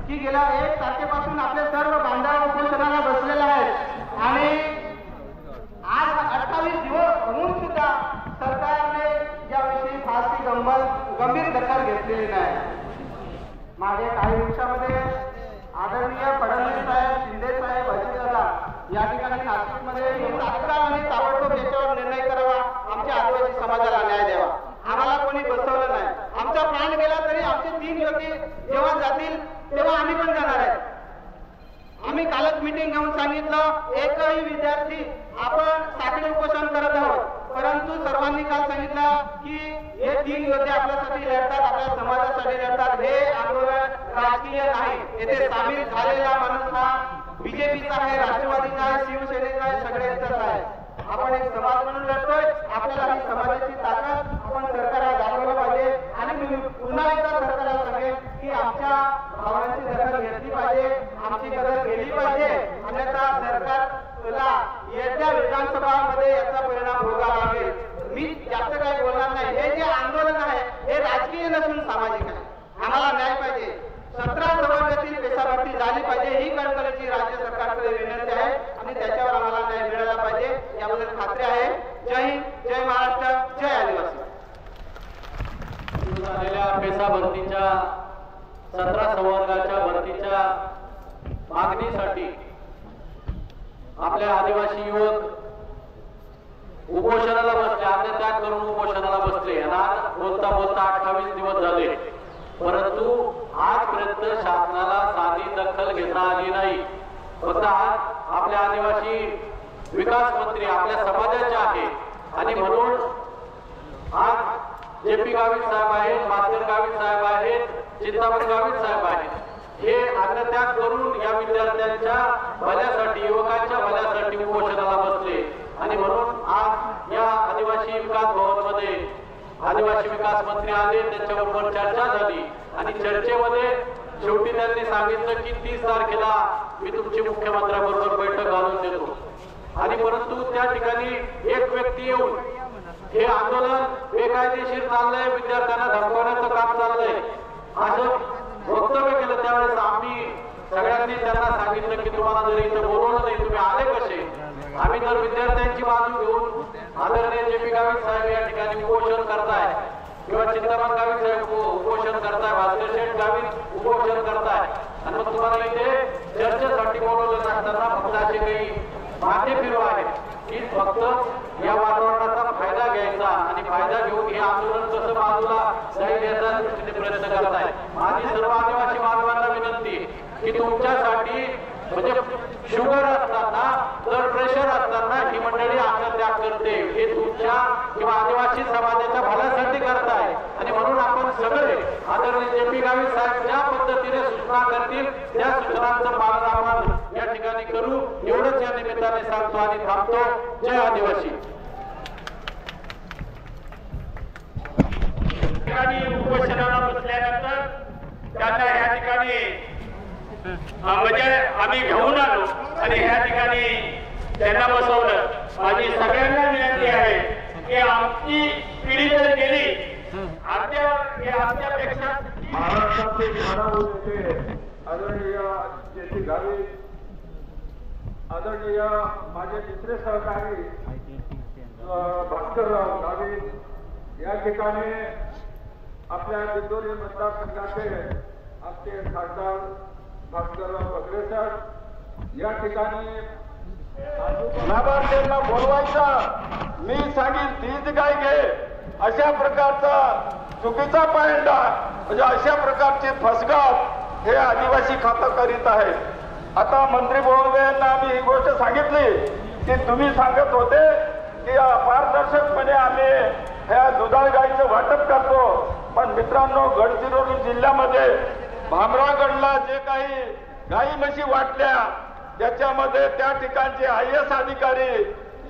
की गेल्या 1 तारखेपासून आपले सर्व बांधव उपोषणाला बसलेले आहेत आणि आज 28 दिवस होऊन सुद्धा सरकारने याविषयी फारशी गंभीर दखल घेतलेली नाही। मागे काही दिवसामध्ये आदरणीय फडणवीस साहेब, शिंदे साहेब, अजितदादा या ठिकाणी नाशिकमध्ये तात्काळ आणि ताबडतोब याच्यावर निर्णय करावा, आमच्या आदिवासी समाजाला न्याय द्यावा। आम्हाला कोणी बसवलं नाही, आमचा प्राण गेला तरी आमचे 3 योगी जेव्हा जातील तेव्हा आम्ही पण जाणार आहे। आम्ही कालच मीटिंग घेऊन सांगितलं एकही विद्यार्थी आपण साखळी उपोषण करत आहोत, परंतु सर्वांनी काल सांगितलं की हे 3 योद्धे आपल्यासाठी लढतात, आपल्या समाजासाठी लढतात, हे आंदोलन राजकीय नाही, येथे सामील झालेला माणूस हा बीजेपीचा आहे, राष्ट्रवादीचा आहे, शिवसेनेचा आहे, सगळ्यांचाच आहे। आपण एक समाज म्हणून लढतोय, आपल्याला ही समाजाची ताकद आपण सरकारला दाखवलं पाहिजे आणि मी पुन्हा एकदा सरकारला सांगेन की आमच्या भावनांची दखल घेतली पाहिजे, आमची कदर केली पाहिजे, अन्यथा सरकारला येत्या विधानसभामध्ये याचा परिणाम भोगावा लागेल। मी जास्त काही बोलणार नाही, हे जे आंदोलन आहे हे राजकीय नसून सामाजिक आहे, आम्हाला न्याय पाहिजे। 17 समाजातील पेशाभरती झाली पाहिजे ही कळकळीची राज्य सरकारकडे विनंती आहे आणि त्याच्यावर आम्हाला न्याय मिळाला पाहिजे याबद्दल खात्री आहे। जय हिंद, जय महाराष्ट्र, जय आदिवासी। झालेल्या पेशा भरतीच्या 17 संवर्गाच्या भरतीच्या मागणीसाठी आपले आदिवासी युवक उपोषणाला बसले, आत्मत्याग करून उपोषणाला बसले आणि आज बोलता बोलता 28 दिवस झाले, परंतु आजपर्यंत शासनाला साधी दखल घेता आली नाही। फक्त आज आपले आदिवासी विकास मंत्री आपल्या समाजाचे आहे आणि म्हणून आज जेपी गावित साहेब आहेत, भास्कर गावित साहेब आहेत, चिंतामण गावित साहेब आहेत, हे आत्मत्याग करून या विद्यार्थ्यांच्या भल्यासाठी, युवकांच्या भल्यासाठी उपोषणाला बसले आणि म्हणून आज या आदिवासी विकास भवन मध्ये आदिवासी विकास मंत्री आले, त्यांच्याबरोबर चर्चा झाली आणि चर्चेमध्ये शेवटी त्यांनी सांगितलं की 30 तारखेला मी तुमची मुख्यमंत्र्यांबरोबर बैठक घालून देतो आणि परंतु त्या ठिकाणी एक व्यक्ती येऊन हे आंदोलन बेकायदेशीर चाललंय, विद्यार्थ्यांना धमकवण्याचं काम चाललंय असं वक्तव्य केलं। त्यावेळेस आम्ही सगळ्यांनी त्यांना सांगितलं की तुम्हाला जर इथं बोलवलं नाही तुम्ही आले कसे? आम्ही तर विद्यार्थ्यांची बाजू घेऊन आदरणीय जेपी गावित साहेब या ठिकाणी उपोषण करताय किंवा चिंतामण गावित साहेब उपोषण करताय, भास्कर शेठ गावित उपोषण करताय आणि मग तुम्हाला इथे चर्चेसाठी बोलवलं नसताना फक्त असे काही मागे फिरवा आहेत की फक्त या वातावरणाचा फायदा घ्यायचा आणि फायदा घेऊन हे आंदोलन कसं बाजूला जाईल याचा दृष्टीने प्रयत्न करताय। माझी सर्व आदिवासी बांधवांना विनंती की तुमच्यासाठी म्हणजे शुगर असताना, ब्लड प्रेशर असताना ही मंडळी आत्मत्याग करते, हे तुमच्या किंवा आदिवासी समाजाच्या भल्यासाठी करताय आणि म्हणून आपण सगळे आदरणीय जेपी गावित साहेब ज्या पद्धतीने सूचना करतील त्या सूचनांचं पालन आपण या ठिकाणी करू एवढंच या निमित्ताने सांगतो आणि थांबतो। जय आदिवासी। उपोषणाला बसल्यानंतर त्यांना या ठिकाणी म्हणजे आम्ही घेऊन आलो आणि या ठिकाणी त्यांना बसवलं। माझी सगळ्यांना विनंती आहे की आमची पिढी जर गेली आमच्यापेक्षा महाराष्ट्राचे मानव नेते आदरणीय जेपी गावित, आदरणीय माझे दुसरे सहकारी भास्करराव गावित या ठिकाणी आपल्या दिंडोरी मतदारसंघाचे आमचे खासदार भास्करराव बगरे साहेब या ठिकाणी लाभार्थ्यांना बोलवायचं, मी सांगेन तीच काय घे अशा प्रकारचा चुकीचा पायंडा म्हणजे अशा प्रकारची फसगत हे आदिवासी खातं करीत आहे। आता मंत्री महोदयांना आम्ही ही गोष्ट सांगितली की तुम्ही सांगत होते की पारदर्शकपणे आम्ही ह्या दुधाळ गाईचं वाटप करतो, पण मित्रांनो गडचिरोली जिल्ह्यामध्ये भामरागडला जे काही गाई म्हशी वाटल्या त्याच्यामध्ये त्या ठिकाणचे IAS अधिकारी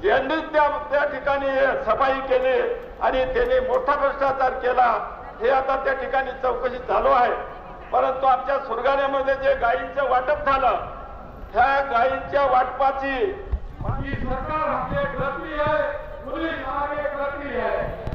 यांनी त्या ठिकाणी सफाई केली आणि त्यांनी मोठा भ्रष्टाचार केला, हे आता त्या ठिकाणी चौकशी चालू आहे। परंतु आमच्या सुरगाण्यामध्ये जे गायींचं वाटप झालं त्या गायींच्या वाटपाची सरकार आपली एक गलती आहे, पोलीस मागे एक गलती आहे।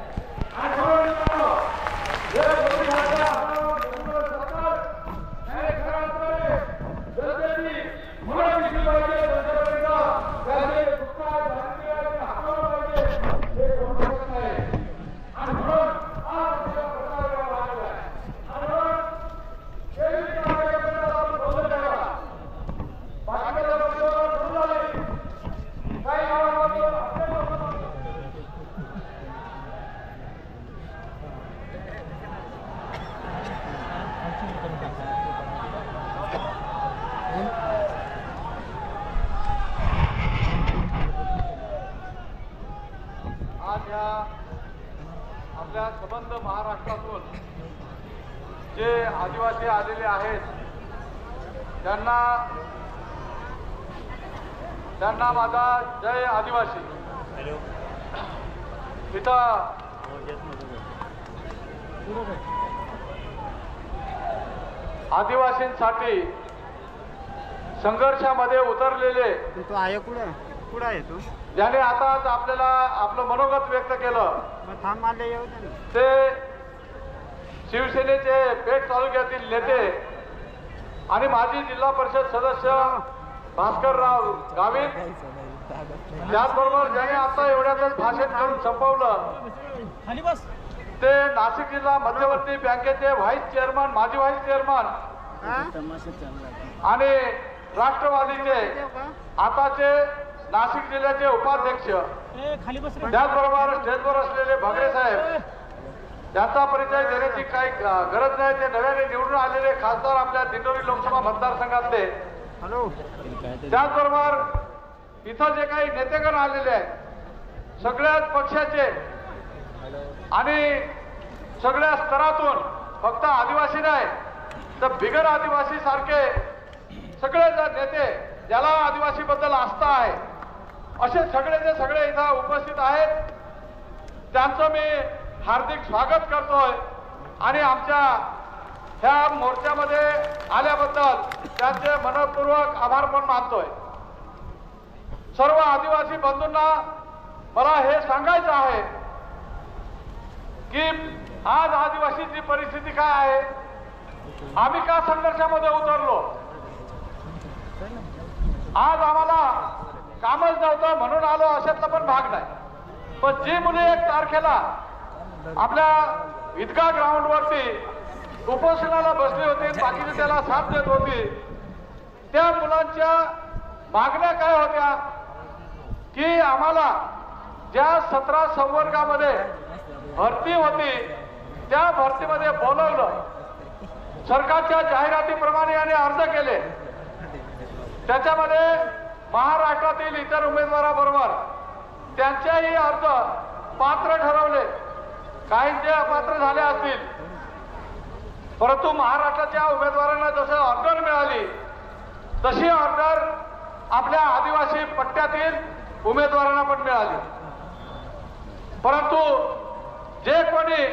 महाराष्ट्रातून जे आदिवासी आलेले आहेत त्यांना माझा जय आदिवासी. इथं आदिवासींसाठी संघर्षामध्ये उतरलेले तू आहे कुठं आहे तू? ज्याने आताच आपल्याला आपलं मनोगत व्यक्त केलं थांब आले येऊ दे. ते शिवसेनेचे पेठ तालुक्यातील नेते आणि माजी जिल्हा परिषद सदस्य भास्करराव गावित, त्याचबरोबर ज्याने आता एवढ्यातच भाषण करून संपवलं ते नाशिक जिल्हा मध्यवर्ती बँकेचे व्हाईस चेअरमन, माजी व्हाईस चेअरमन आणि राष्ट्रवादीचे आताचे नाशिक जिल्ह्याचे उपाध्यक्ष, त्याचबरोबर स्टेजवर असलेले भगरे साहेब, ज्यांचा परिचय देण्याची काही गरज नाही, ते नव्याने निवडून आलेले खासदार आपल्या दिंडोरी लोकसभा मतदारसंघातले. त्याचबरोबर इथं जे काही नेतेगण आलेले आहेत सगळ्याच पक्षाचे आणि सगळ्या स्तरातून, फक्त आदिवासी नाही तर बिगर आदिवासी सारखे सगळे नेते ज्याला आदिवासी बद्दल आस्था आहे असे सगळेचे सगळे इथं उपस्थित आहेत. त्यांचं मी हार्दिक स्वागत करतोय आणि आमच्या ह्या मोर्चामध्ये आल्याबद्दल त्यांचे मनपूर्वक आभार पण मानतोय. सर्व आदिवासी बंधूंना मला हे सांगायचं आहे की आज आदिवासीची परिस्थिती काय आहे, आम्ही का संघर्षामध्ये उतरलो. आज आम्हाला कामच नव्हतं म्हणून आलो अशातला पण भाग नाही. पण जी मुले 1 तारखेला आपल्या ईदगाह ग्राउंडवरती उपोषणाला बसली होती, बाकीचे त्याला साथ देत होती, त्या मुलांच्या मागण्या काय होत्या की आम्हाला ज्या 17 संवर्गामध्ये भरती होती त्या भरतीमध्ये बोलवलं, सरकारच्या जाहिरातीप्रमाणे याने अर्ज केले, त्याच्यामध्ये महाराष्ट्रातील इतर उमेदवाराबरोबर त्यांच्याही अर्ज पात्र ठरवले, काहींचे अपात्र झाले असतील, परंतु महाराष्ट्राच्या उमेदवारांना जसं ऑर्डर मिळाली तशी ऑर्डर आपल्या आदिवासी पट्ट्यातील उमेदवारांना पण मिळाली. परंतु जे कोणी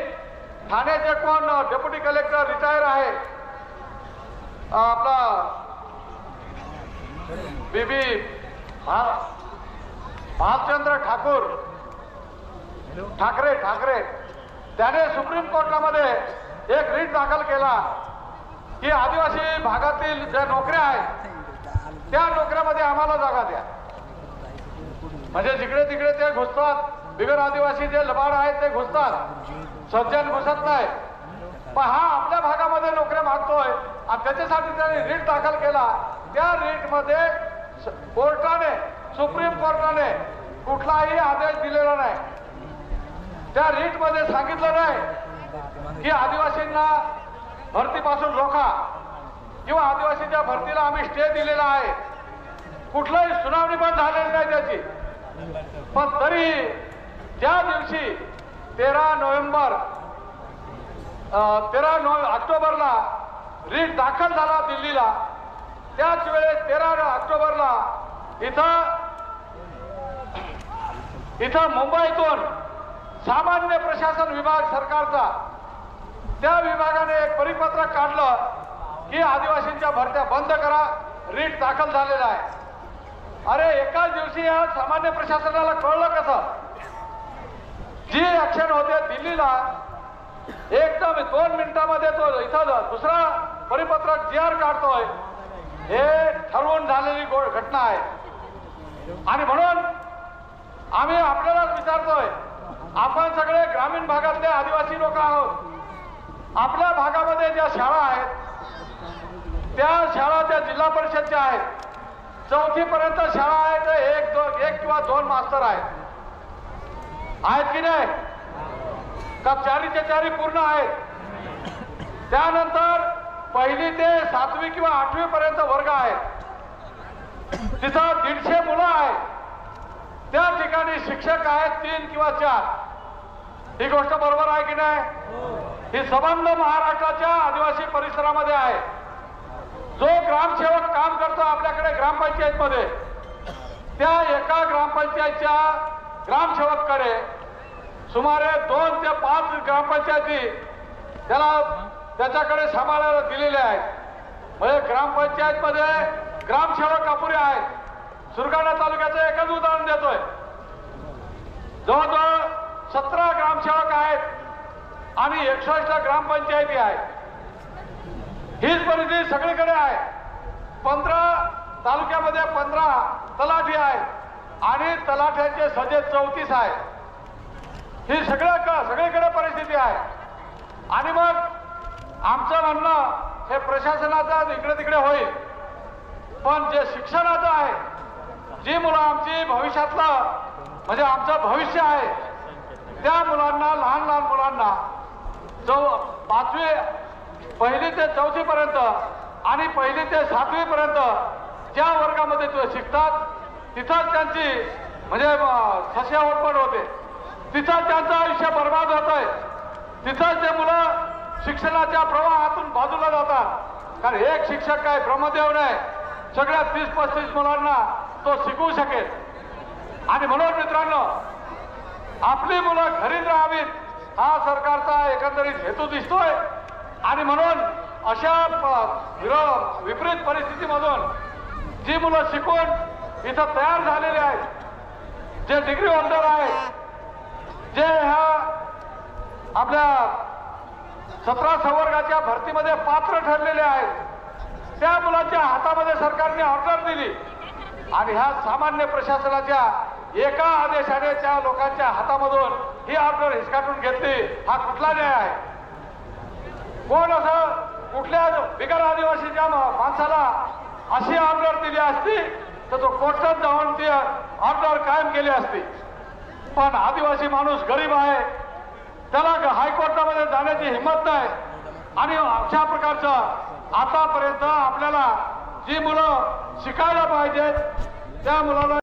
ठाण्याचे कोण डेप्युटी कलेक्टर रिटायर आहे, आपला बीबी भालचंद्र ठाकरे त्याने सुप्रीम कोर्टामध्ये एक रिट दाखल केला की आदिवासी भागातील ज्या नोकऱ्या आहेत त्या नोकऱ्यामध्ये आम्हाला जागा द्या. म्हणजे जिकडे तिकडे ते घुसतात, बिगर आदिवासी जे लबाड आहेत ते घुसतात, सज्जन घुसत नाही. पण हा आपल्या भागामध्ये नोकऱ्या मागतोय आणि त्याच्यासाठी त्यांनी रिट दाखल केला. त्या रिटमध्ये कोर्टाने, सुप्रीम कोर्टाने कुठलाही आदेश दिलेला नाही. त्या रिटमध्ये सांगितलं नाही की आदिवासींना भरतीपासून रोखा किंवा आदिवासीच्या भरतीला आम्ही स्टे दिलेला आहे. कुठलाही सुनावणी पण झालेली नाही त्याची. पण तरी ज्या दिवशी 13 ऑक्टोबरला रिट दाखल झाला दिल्लीला, त्याच वेळेस 13 ऑक्टोबरला इथं मुंबईतून सामान्य प्रशासन विभाग सरकारचा, त्या विभागाने एक परिपत्रक काढलं की आदिवासींच्या भरत्या बंद करा, रिट दाखल झालेला आहे. अरे एकाच दिवशी या सामान्य प्रशासनाला कळलं कसं? जी ऍक्शन होते दिल्लीला, एकदम 2 मिनिटांमध्ये तो इथं दुसरा परिपत्रक GR काढतोय, हे ठरवून झालेली घटना आहे. आणि म्हणून आम्ही आपल्यालाच विचारतोय, आपण सगळे ग्रामीण भागातले आदिवासी लोक आहोत. आपल्या भागामध्ये ज्या शाळा आहेत त्या शाळा त्या जिल्हा परिषदच्या आहेत, 4थी पर्यंत शाळा आहे तर एक किंवा 2 मास्तर आहेत की नाही? का 4च्या 4 पूर्ण आहेत? त्यानंतर 1ली ते 7वी किंवा 8वी पर्यंत वर्ग आहेत, तिथं 150 मुलं आहेत. त्या ठिकाणी शिक्षक आहेत 3 किंवा 4. ही गोष्ट बरोबर आहे की नाही? ही संबंध महाराष्ट्राच्या आदिवासी परिसरामध्ये आहे. जो ग्रामसेवक काम करतो आपल्याकडे ग्रामपंचायतमध्ये, त्या एका ग्रामपंचायतच्या ग्रामसेवककडे सुमारे 2 ते 5 ग्रामपंचायती त्याच्याकडे सांभाळायला दिलेल्या आहेत. म्हणजे ग्रामपंचायतमध्ये ग्रामसेवक अपुरे आहेत. सुरगाणा तालुक्याचं एकच उदाहरण देतोय. जवळजवळ 17 ग्रामसेवक आहेत आणि 61 ग्रामपंचायती आहेत. हीच परिस्थिती सगळीकडे आहे. 15 तालुक्यामध्ये 15 तलाठी आहेत आणि तलाठ्यांचे सजे 34 आहेत. ही सगळीकडे परिस्थिती आहे. आणि मग आमचं म्हणणं हे प्रशासनाचं इकडे तिकडे होईल, पण जे शिक्षणाचं आहे, जी मुलं आमची भविष्यातलं म्हणजे आमचं भविष्य आहे, त्या मुलांना, लहान लहान मुलांना 1ली ते 4थी पर्यंत आणि 1ली ते 7वी पर्यंत ज्या वर्गामध्ये ते शिकतात तिथंच त्यांची म्हणजे सस्या ओटपट होते, तिथं त्यांचं आयुष्य बर्बाद होत आहे. तिथंच ते मुलं शिक्षणाच्या प्रवाहातून बाजूला जातात. कारण एक शिक्षक काय ब्रह्मदेव नाही, सगळ्या 30-35 मुलांना तो शिकवू शकेल. आणि म्हणून मित्रांनो, आपली मुलं घरीच राहावीत हा सरकारचा एकंदरीत हेतू दिसतोय. आणि म्हणून अशा विपरीत परिस्थितीमधून जी मुलं शिकून इथं तयार झालेले आहेत, जे डिग्री होल्डर आहेत, जे ह्या आपल्या 17 संवर्गाच्या भरतीमध्ये पात्र ठरलेले आहेत, त्या मुलांच्या हातामध्ये सरकारने ऑर्डर दिली आणि ह्या सामान्य प्रशासनाच्या एका आदेशाने त्या लोकांच्या हातामधून ही ऑर्डर हिसकाटून घेतली. हा कुठला न्याय आहे? कोण असं कुठल्या बिगर आदिवासीच्या माणसाला अशी ऑर्डर दिली असती तर तो कोर्टात जाऊन ती ऑर्डर कायम केली असती. पण आदिवासी माणूस गरीब आहे, त्याला हायकोर्टामध्ये जाण्याची हिंमत नाही. आणि अशा प्रकारचं आतापर्यंत आपल्याला जी मुलं शिकायला पाहिजेत त्या मुलाला